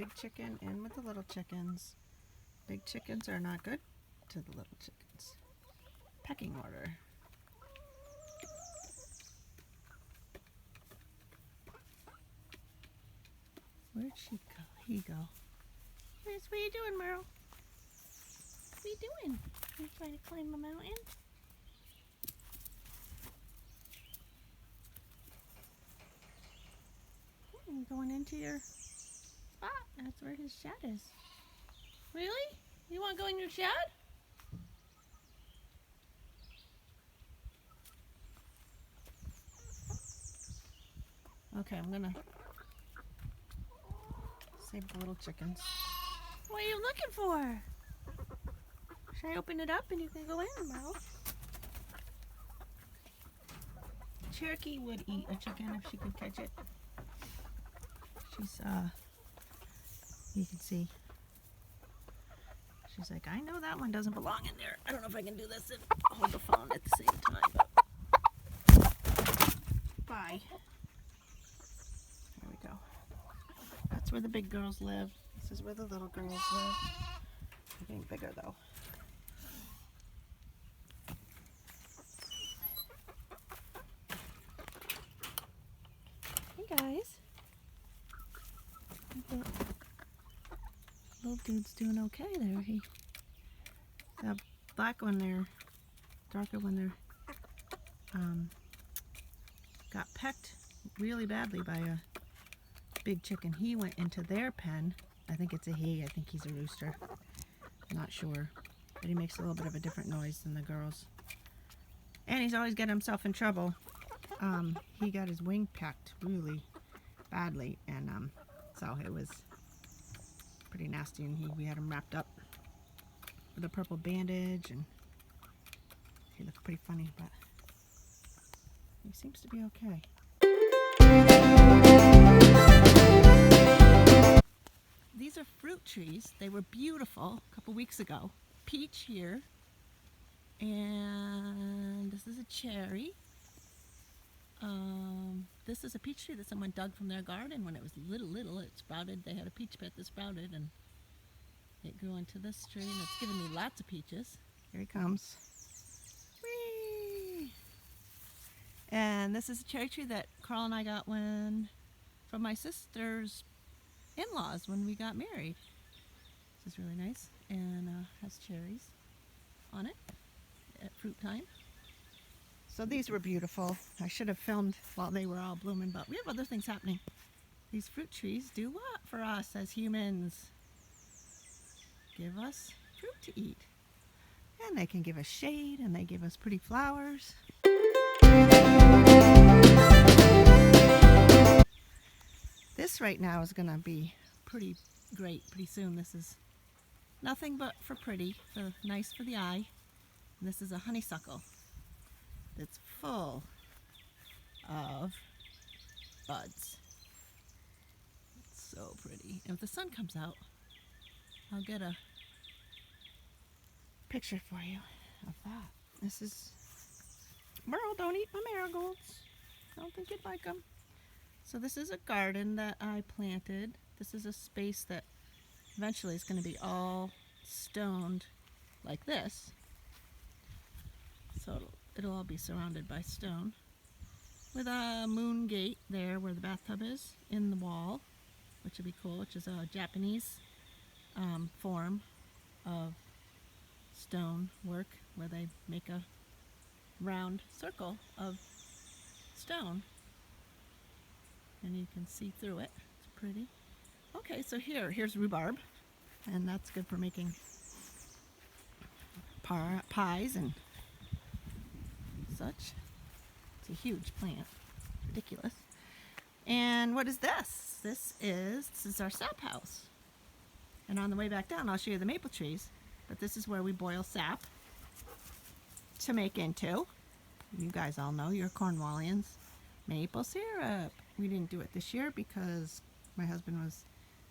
big chicken in with the little chickens. Big chickens are not good to the little chickens. Pecking order. Where'd she go? Here you go. What are you doing, Merle? What are you doing? Are you trying to climb a mountain? I'm going into your spot. That's where his shed is. Really? You want to go in your shed? Okay, I'm gonna save the little chickens. What are you looking for? Should I open it up and you can go in, Merle? Cherokee would eat a chicken if she could catch it. She's, you can see. She's like, I know that one doesn't belong in there. I don't know if I can do this and hold the phone at the same time. But... Bye. There we go. That's where the big girls live. This is where the little girls live. They're getting bigger though. Hey guys. The little dude's doing okay there. The black one there, darker one there, got pecked really badly by a big chicken. He went into their pen. I think it's a he. I think he's a rooster. I'm not sure. But he makes a little bit of a different noise than the girls. And he's always getting himself in trouble. He got his wing pecked really badly. And so it was pretty nasty. And we had him wrapped up with a purple bandage. And he looked pretty funny, but he seems to be okay. These are fruit trees. They were beautiful a couple weeks ago. Peach here. And this is a cherry. This is a peach tree that someone dug from their garden when it was little. It sprouted. They had a peach pit that sprouted and it grew into this tree and it's given me lots of peaches. Here he comes. Whee! And this is a cherry tree that Carl and I got from my sister's in-laws when we got married. This is really nice and has cherries on it at fruit time. So these were beautiful. I should have filmed while they were all blooming, but we have other things happening. These fruit trees do what for us as humans? Give us fruit to eat. And they can give us shade and they give us pretty flowers. This right now is going to be pretty great pretty soon. This is nothing but for pretty, for nice for the eye. And this is a honeysuckle that's full of buds. It's so pretty. And if the sun comes out, I'll get a picture for you of that. This is Merle, don't eat my marigolds. I don't think you'd like them. So this is a garden that I planted. This is a space that eventually is going to be all stoned like this. So it'll all be surrounded by stone with a moon gate there where the bathtub is in the wall, which would be cool, which is a Japanese form of stone work where they make a round circle of stone and you can see through it. It's pretty. Okay, so here's rhubarb, and that's good for making pies and such. It's a huge plant. Ridiculous. And what is this? This is our sap house. And on the way back down, I'll show you the maple trees. But this is where we boil sap to make into, you guys all know, you're Cornwallians, maple syrup. We didn't do it this year because my husband was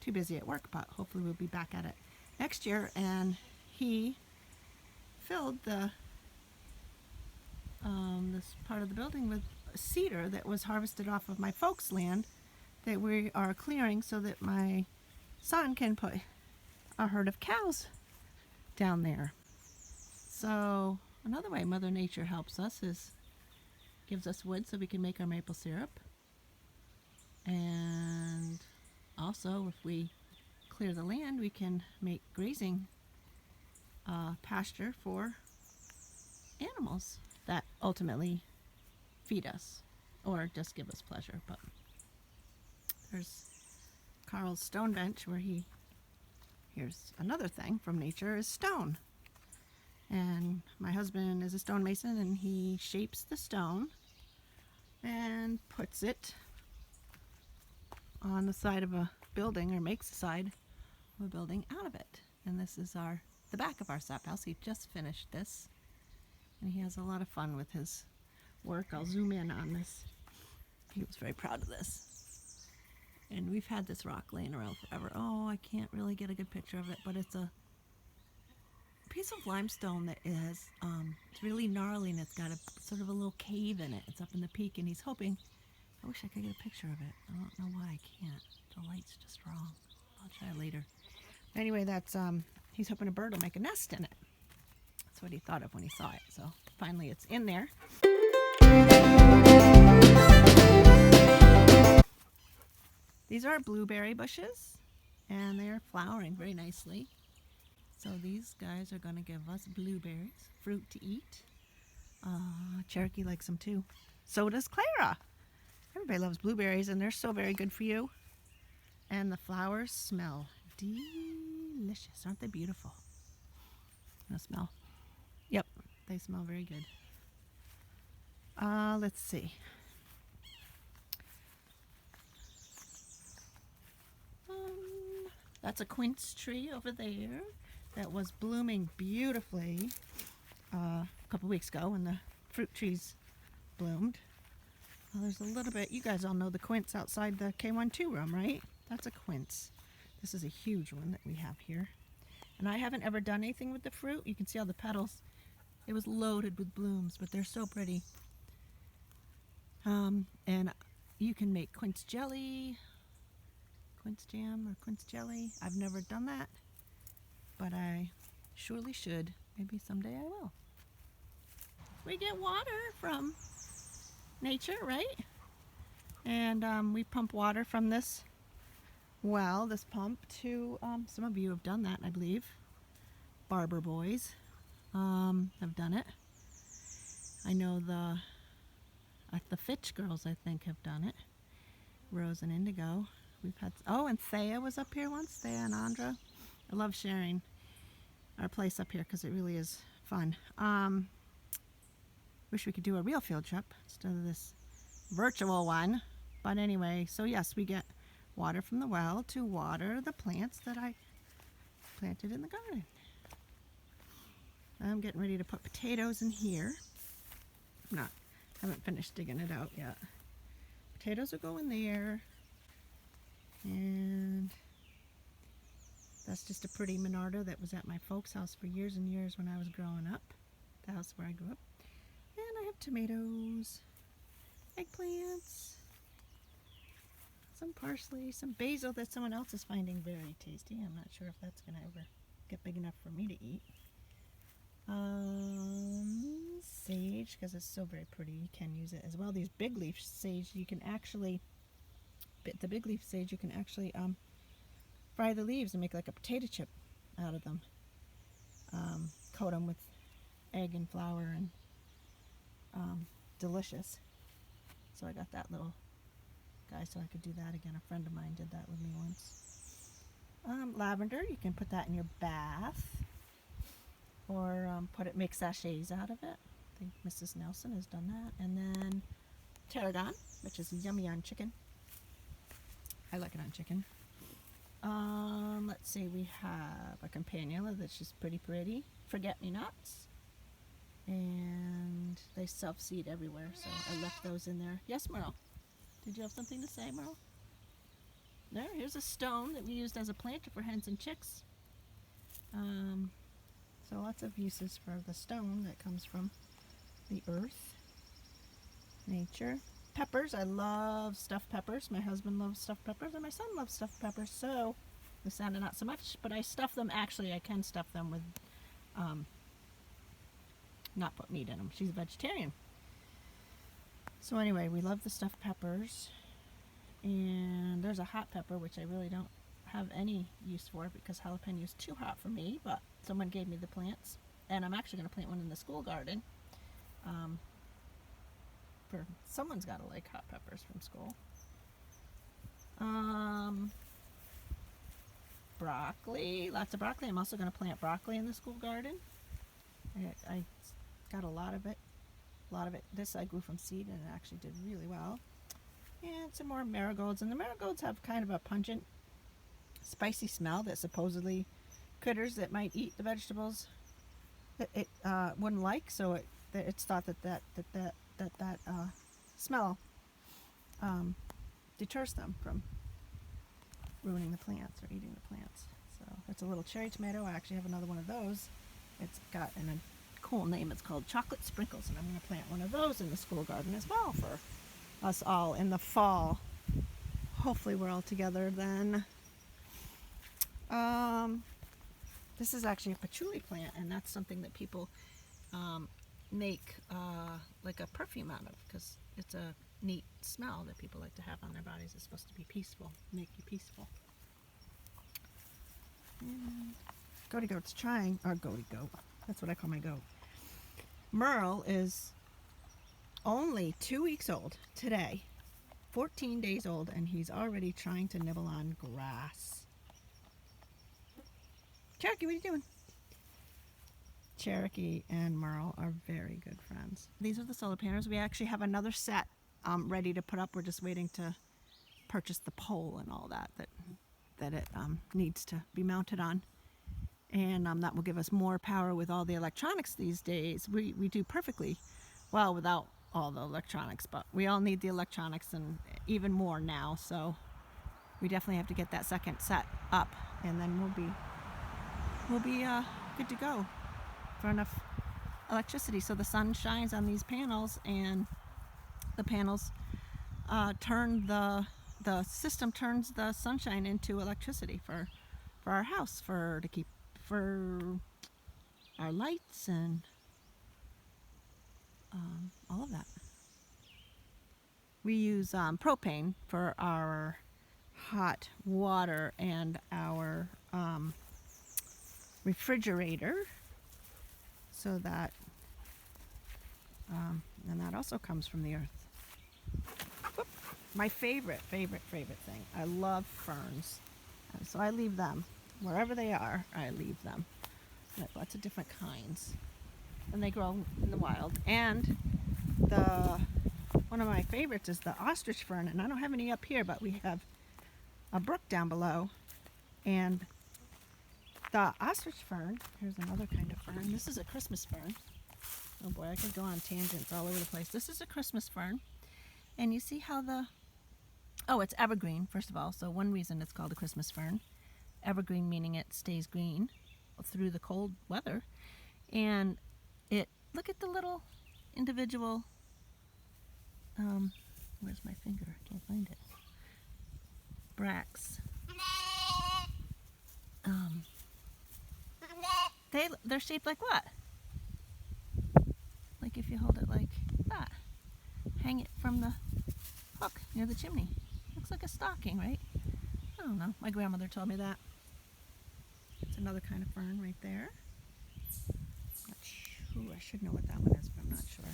too busy at work, but hopefully we'll be back at it next year. And he filled this part of the building with cedar that was harvested off of my folks' land that we are clearing so that my son can put a herd of cows down there. So another way Mother Nature helps us is gives us wood so we can make our maple syrup. And also, if we clear the land, we can make grazing pasture for animals that ultimately feed us or just give us pleasure. But there's Carl's stone bench where here's another thing from nature is stone. And my husband is a stonemason, and he shapes the stone and puts it on the side of a building, or makes the side of a building out of it. And this is the back of our sap house. He just finished this, and he has a lot of fun with his work. I'll zoom in on this. He was very proud of this. And we've had this rock laying around forever. Oh, I can't really get a good picture of it, but it's a piece of limestone that is it's really gnarly, and it's got a sort of a little cave in it. It's up in the peak, and he's hoping, I wish I could get a picture of it. I don't know why I can't. The light's just wrong. I'll try later. Anyway, that's he's hoping a bird will make a nest in it. That's what he thought of when he saw it. So finally it's in there. These are blueberry bushes, and they're flowering very nicely. So these guys are going to give us blueberries, fruit to eat. Cherokee likes them too. So does Clara. Everybody loves blueberries, and they're so very good for you. And the flowers smell delicious. Aren't they beautiful? No smell. Yep, they smell very good. Let's see. That's a quince tree over there that was blooming beautifully a couple weeks ago when the fruit trees bloomed. Well, there's a little bit, you guys all know the quince outside the K12 room, right? That's a quince. This is a huge one that we have here. And I haven't ever done anything with the fruit. You can see all the petals. It was loaded with blooms, but they're so pretty. And you can make quince jelly, quince jam, or quince jelly. I've never done that, but I surely should. Maybe someday I will. We get water from nature, right? And we pump water from this well, this pump to, some of you have done that, I believe. Barber boys have done it. I know the Fitch girls, I think, have done it. Rose and Indigo. We've had, and Thea was up here once, Thea and Andra. I love sharing our place up here because it really is fun. Wish we could do a real field trip instead of this virtual one. But anyway, so yes, we get water from the well to water the plants that I planted in the garden. I'm getting ready to put potatoes in here. Haven't finished digging it out yet. Potatoes will go in there. And that's just a pretty Monarda that was at my folks' house for years and years when I was growing up. The house where I grew up. And I have tomatoes, eggplants, some parsley, some basil that someone else is finding very tasty. I'm not sure if that's going to ever get big enough for me to eat. Sage, because it's so very pretty, you can use it as well. These big leaf sage, you can actually, the big leaf sage, you can actually fry the leaves and make like a potato chip out of them. Coat them with egg and flour, and delicious. So I got that little guy so I could do that again. A friend of mine did that with me once. Lavender, you can put that in your bath, or make sachets out of it. I think Mrs. Nelson has done that. And then tarragon, which is yummy on chicken. I like it on chicken. Let's see, we have a campanula that's just pretty. Forget-me-nots. And they self-seed everywhere, so I left those in there. Yes, Merle? Did you have something to say, Merle? Here's a stone that we used as a planter for hens and chicks. So lots of uses for the stone that comes from the earth, nature. Peppers, I love stuffed peppers. My husband loves stuffed peppers, and my son loves stuffed peppers. So Lusanna not so much, but I stuff them. Actually, I can stuff them with not put meat in them. She's a vegetarian. So anyway, we love the stuffed peppers. And there's a hot pepper, which I really don't have any use for because jalapeno is too hot for me, but someone gave me the plants. And I'm actually going to plant one in the school garden. For someone's got to like hot peppers from school. Broccoli, lots of broccoli. I'm also going to plant broccoli in the school garden. I got a lot of it. This I grew from seed and it actually did really well. And some more marigolds. And the marigolds have kind of a pungent, spicy smell that supposedly critters that might eat the vegetables it wouldn't like. So it's thought that smell deters them from ruining the plants or eating the plants. So it's a little cherry tomato. I actually have another one of those. It's got a cool name. It's called Chocolate Sprinkles, and I'm going to plant one of those in the school garden as well for us all in the fall. Hopefully we're all together then. This is actually a patchouli plant, and that's something that people make like a perfume out of because it's a neat smell that people like to have on their bodies. It's supposed to be peaceful, make you peaceful. And Goaty Goat's trying, or Goaty Goat, that's what I call my goat. Merle is only 2 weeks old today, 14 days old, and he's already trying to nibble on grass. Cherokee, what are you doing? Cherokee and Merle are very good friends. These are the solar panels. We actually have another set ready to put up. We're just waiting to purchase the pole and all that it needs to be mounted on. And that will give us more power with all the electronics these days. We do perfectly well without all the electronics, but we all need the electronics and even more now. So we definitely have to get that second set up, and then we'll be good to go for enough electricity. So the sun shines on these panels, and the panels the system turns the sunshine into electricity for our house, for our lights and all of that. We use propane for our hot water and our refrigerator, so that and that also comes from the earth. Whoop. My favorite thing, I love ferns, and so I leave them wherever they are. I leave them. I have lots of different kinds, and they grow in the wild. And one of my favorites is the ostrich fern, and I don't have any up here, but we have a brook down below, and the ostrich fern, here's another kind of fern. This is a Christmas fern. Oh boy, I could go on tangents all over the place. This is a Christmas fern, and you see how it's evergreen, first of all, so one reason it's called a Christmas fern. Evergreen meaning it stays green through the cold weather. And look at the little individual, where's my finger? I can't find it. Bracts. They're shaped like what? Like if you hold it like that. Hang it from the hook near the chimney. Looks like a stocking, right? I don't know. My grandmother told me that. It's another kind of fern right there. Not sure. I should know what that one is, but I'm not sure.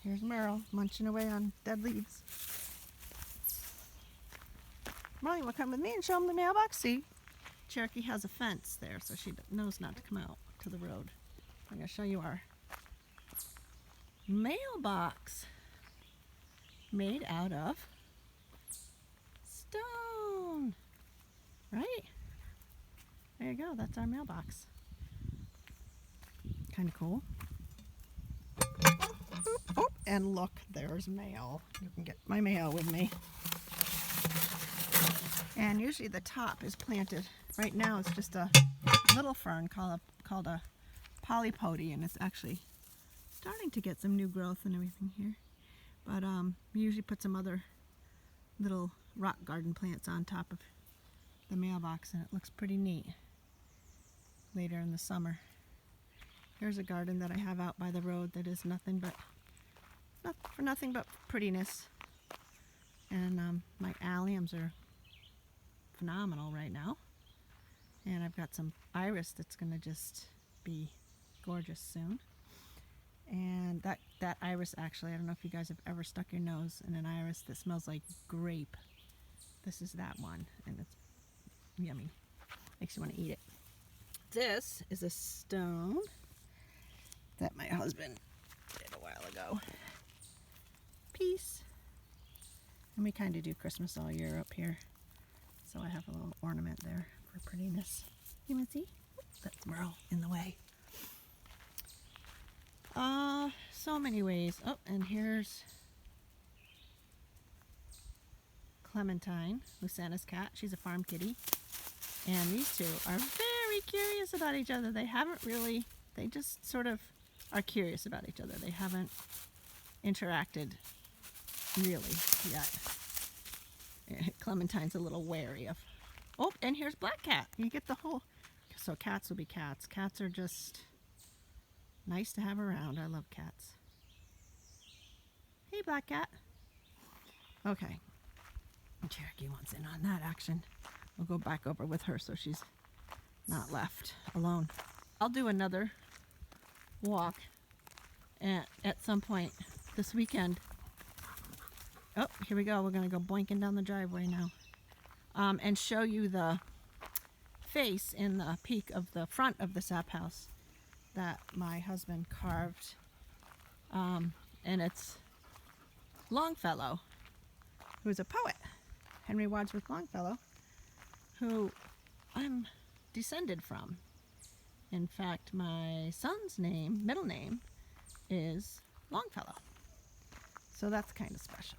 Here's Merle munching away on dead leaves. Merle, you want to come with me and show him the mailbox? See? Cherokee has a fence there, so she knows not to come out to the road. I'm going to show you our mailbox made out of stone. Right? There you go. That's our mailbox. Kind of cool. Oh, and look, there's mail. You can get my mail with me. And usually the top is planted. Right now it's just a little fern called a polypody, and it's actually starting to get some new growth and everything here. But we usually put some other little rock garden plants on top of the mailbox, and it looks pretty neat later in the summer. Here's a garden that I have out by the road that is nothing but prettiness. And my alliums are phenomenal right now. And I've got some iris that's going to just be gorgeous soon. And that iris, actually, I don't know if you guys have ever stuck your nose in an iris that smells like grape. This is that one, and it's yummy. Makes you want to eat it. This is a stone that my husband did a while ago. Peace. And we kind of do Christmas all year up here. So I have a little ornament there for prettiness. You want to see? That's Merle in the way. So many ways. Oh, and here's Clementine, Lusanna's cat. She's a farm kitty. And these two are very curious about each other. They just sort of are curious about each other. They haven't interacted really yet. Clementine's a little wary of. Oh, and here's Black Cat. You get the whole. So cats will be cats. Cats are just nice to have around. I love cats. Hey, Black Cat. Okay. Cherokee wants in on that action. We'll go back over with her so she's not left alone. I'll do another walk at some point this weekend. Oh, here we go. We're going to go boinking down the driveway now. And show you the face in the peak of the front of the sap house that my husband carved. And it's Longfellow, who's a poet, Henry Wadsworth Longfellow, who I'm descended from. In fact, my son's middle name, is Longfellow. So that's kind of special.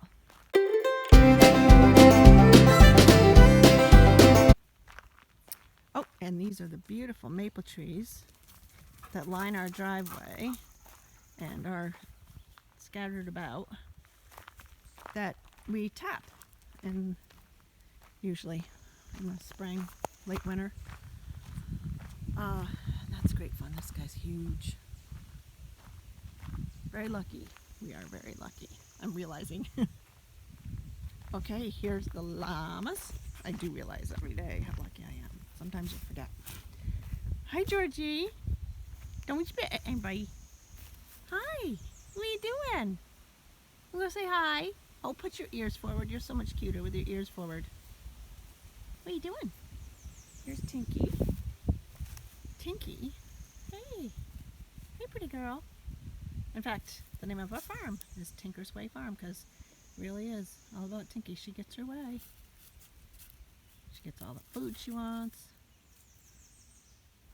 Oh, and these are the beautiful maple trees that line our driveway and are scattered about that we tap in, usually in the spring, late winter. That's great fun. This guy's huge. Very lucky. We are very lucky. I'm realizing. Okay, here's the llamas. I do realize every day how lucky I am. Sometimes you forget. Hi, Georgie. Don't spit anybody. Hi. What are you doing? You gonna say hi? Oh, put your ears forward. You're so much cuter with your ears forward. What are you doing? Here's Tinky. Tinky. Hey. Hey, pretty girl. In fact, the name of our farm is Tinker's Way Farm because it really is all about Tinky. She gets her way. She gets all the food she wants.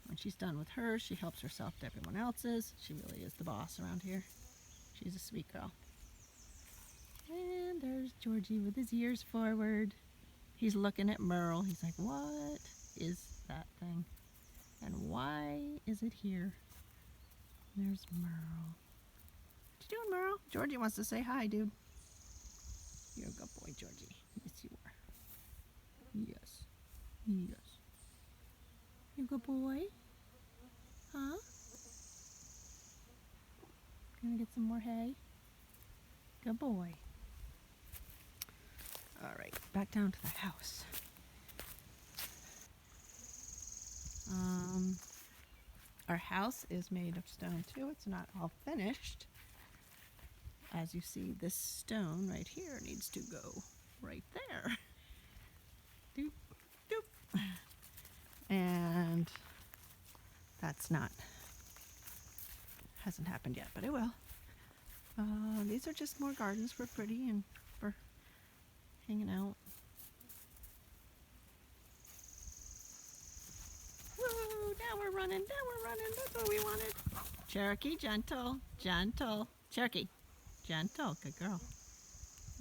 When she's done with hers, she helps herself to everyone else's. She really is the boss around here. She's a sweet girl. And there's Georgie with his ears forward. He's looking at Merle. He's like, what is that thing? And why is it here? There's Merle. What you doing, Merle? Georgie wants to say hi, dude. You're a good boy, Georgie. Yes, you are. Yes. Yes. You a good boy? Huh? Gonna get some more hay? Good boy. Alright, back down to the house. Our house is made of stone too. It's not all finished. As you see, this stone right here needs to go right there. Doop, doop. And that's hasn't happened yet, but it will. These are just more gardens for pretty and for hanging out. Woo, now we're running. That's what we wanted. Cherokee, gentle. Cherokee, gentle, good girl.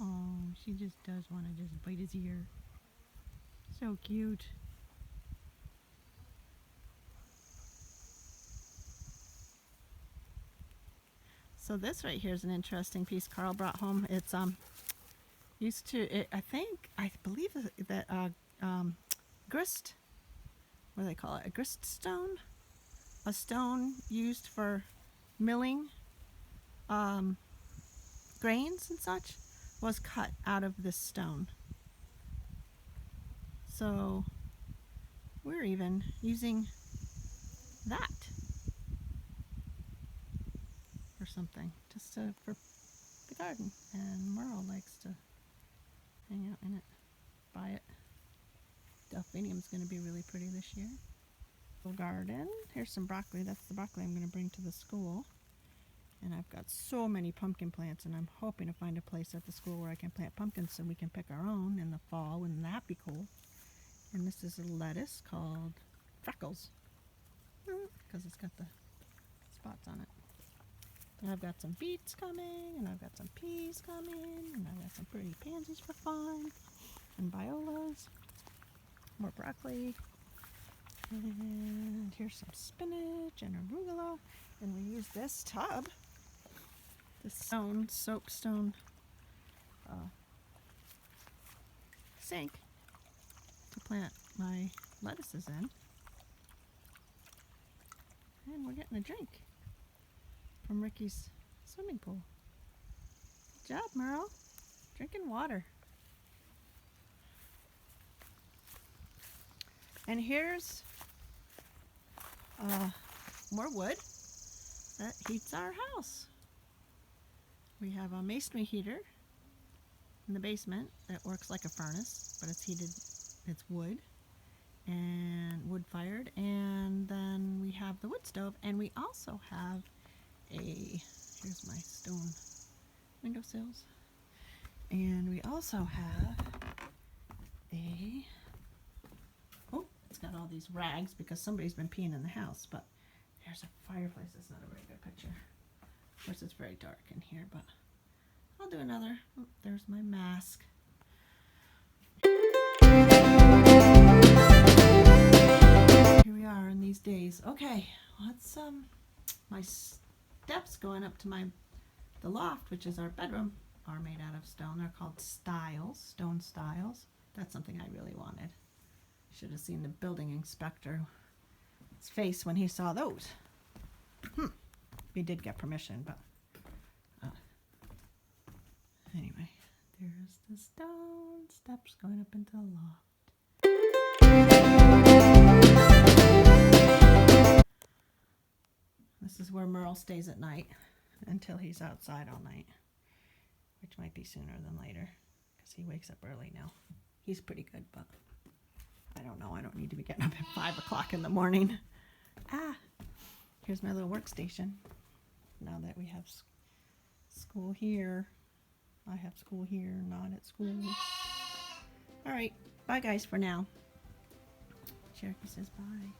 Oh, she just does want to just bite his ear. So cute. So this right here is an interesting piece Carl brought home. It's I believe that grist. What do they call it? A grist stone? A stone used for milling grains and such was cut out of this stone. So we're even using that for something, just for the garden. And Merle likes to hang out in it, buy it. Delphinium's going to be really pretty this year. Garden. Here's some broccoli. That's the broccoli I'm going to bring to the school. And I've got so many pumpkin plants, and I'm hoping to find a place at the school where I can plant pumpkins so we can pick our own in the fall. Wouldn't that be cool? And this is a lettuce called Freckles, because it's got the spots on it. And I've got some beets coming, and I've got some peas coming, and I've got some pretty pansies for fun, and violas, more broccoli, and here's some spinach and arugula. And we use this tub, this soapstone sink to plant my lettuces in. And we're getting a drink from Ricky's swimming pool. Good job, Merle. Drinking water. And here's more wood that heats our house. We have a masonry heater in the basement that works like a furnace, but it's heated, it's wood and wood fired. And then we have the wood stove, and we also have here's my stone windowsills. And we also have it's got all these rags because somebody's been peeing in the house, but there's a fireplace. That's not a very good picture. Of course, it's very dark in here, but I'll do another. Oh, there's my mask. Here we are in these days. Okay, let's my steps going up to the loft, which is our bedroom, are made out of stone. They're called stiles, stone stiles. That's something I really wanted. Should have seen the building inspector's face when he saw those. We did get permission, but anyway, there's the stone steps going up into the loft. This is where Merle stays at night until he's outside all night, which might be sooner than later because he wakes up early now. He's pretty good, but I don't know. I don't need to be getting up at 5 o'clock in the morning. Here's my little workstation. Now that we have school here, I have school here, not at school. All right. Bye, guys, for now. Cherokee says bye.